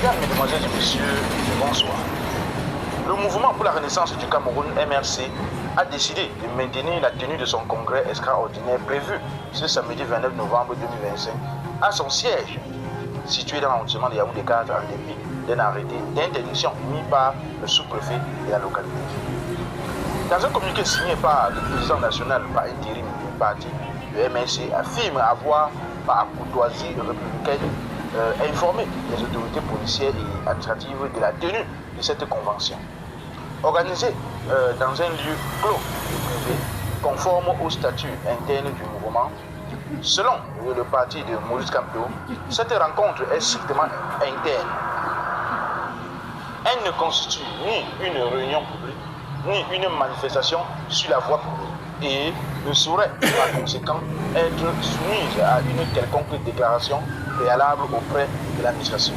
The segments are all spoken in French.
Mesdames, Mesdemoiselles et Messieurs, bonsoir. Le mouvement pour la renaissance du Cameroun, MRC, a décidé de maintenir la tenue de son congrès extraordinaire prévu ce samedi 29 novembre 2025 à son siège, situé dans l'arrondissement de Yaoundé 4 en dépit d'un arrêté d'interdiction mis par le sous-préfet de la localité. Dans un communiqué signé par le président national par intérim du parti, le MRC affirme avoir, par courtoisie républicaine, informé les autorités policières et administratives de la tenue de cette convention. Organisée dans un lieu clos et privé, conforme au statut interne du mouvement, selon le parti de Maurice Kamto, cette rencontre est strictement interne. Elle ne constitue ni une réunion publique, ni une manifestation sur la voie publique et ne saurait par conséquent être soumise à une quelconque déclaration préalable auprès de l'administration.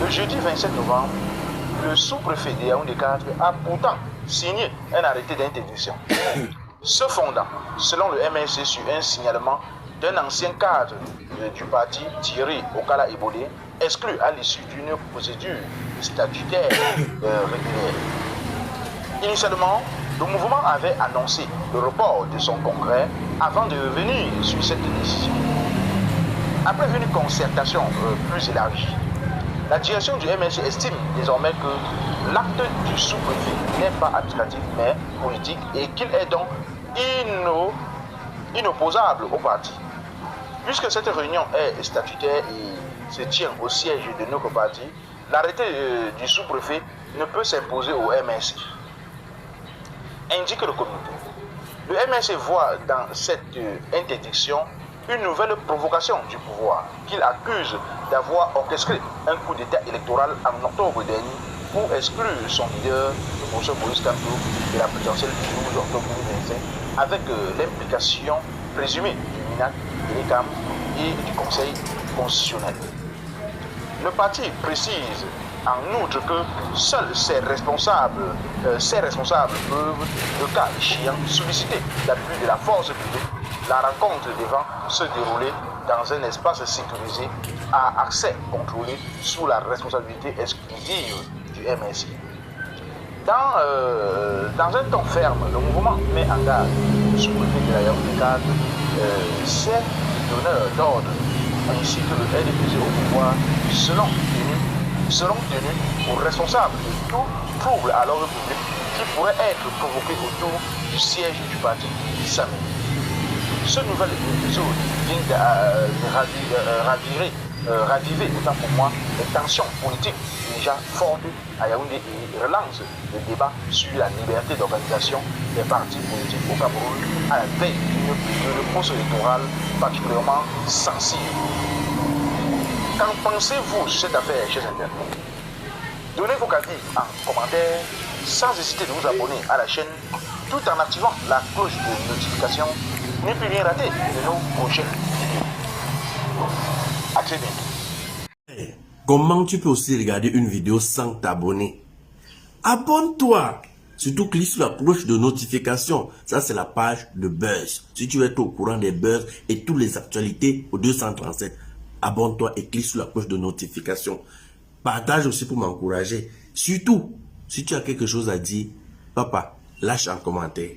Le jeudi 27 novembre, le sous-préfet de Yaoundé 4 a pourtant signé un arrêté d'interdiction. Se fondant, selon le MRC, sur un signalement d'un ancien cadre du parti, Thierry Okala Ebodé, exclu à l'issue d'une procédure statutaire régulière. Initialement, le mouvement avait annoncé le report de son congrès avant de revenir sur cette décision. Après une concertation plus élargie, la direction du MRC estime désormais que l'acte du sous-préfet n'est pas administratif mais politique et qu'il est donc inopposable au parti. Puisque cette réunion est statutaire et se tient au siège de notre parti, l'arrêté du sous-préfet ne peut s'imposer au MRC. Indique le communiqué. Le MRC voit dans cette interdiction une nouvelle provocation du pouvoir qu'il accuse d'avoir orchestré un coup d'État électoral en octobre dernier pour exclure son leader, le professeur Maurice Kamto, de la présidentielle du 12 octobre 2025 avec l'implication présumée du MINAC, de l'ECAM et du Conseil constitutionnel. Le parti précise en outre que seuls ces responsables peuvent, le cas échéant, solliciter l'appui de la force publique. La rencontre devant se dérouler dans un espace sécurisé à accès contrôlé sous la responsabilité exclusive du MRC. Dans un ton ferme, le mouvement met en garde le sous-préfet de la Yaoundé 4, ses donneurs d'ordre ainsi que le RDPC au pouvoir seront tenus pour responsables de tout trouble à l'ordre public qui pourrait être provoqué autour du siège du parti samedi. Ce nouvel épisode vient de raviver autant pour moi les tensions politiques déjà fortes à Yaoundé et relance le débat sur la liberté d'organisation des partis politiques au Cameroun à la veille d'une course électorale particulièrement sensible. Qu'en pensez-vous sur cette affaire, chers internautes? Donnez vos avis en commentaire sans hésiter de vous abonner à la chaîne tout en activant la cloche de notification. Ne plus rien rater de nos prochaines vidéos. À très bientôt. Comment tu peux aussi regarder une vidéo sans t'abonner? Abonne-toi! Surtout clique sur la cloche de notification. Ça, c'est la page de Buzz. Si tu veux être au courant des buzz et toutes les actualités au 237, abonne-toi et clique sur la cloche de notification. Partage aussi pour m'encourager. Surtout, si tu as quelque chose à dire, papa, lâche un commentaire.